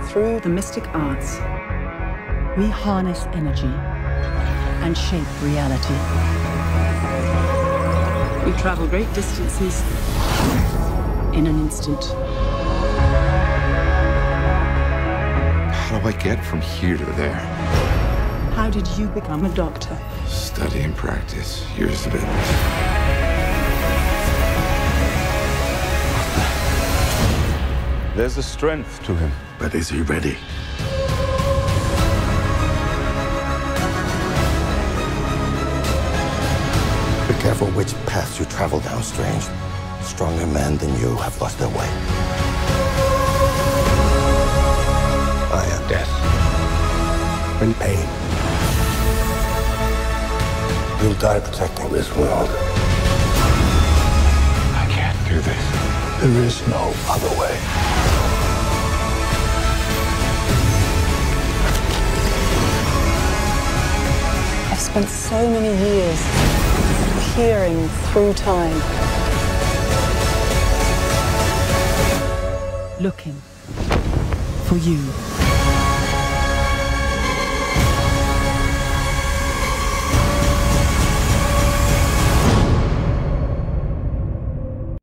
through the mystic arts, we harness energy and shape reality. We travel great distances in an instant. How do I get from here to there? How did you become a doctor? Study and practice, years of it. There's a strength to him. But is he ready? Be careful which paths you travel down, Strange. Stronger men than you have lost their way. I am death. In pain. You'll die protecting this world. I can't do this. There is no other way. I've spent so many years peering through time, looking for you.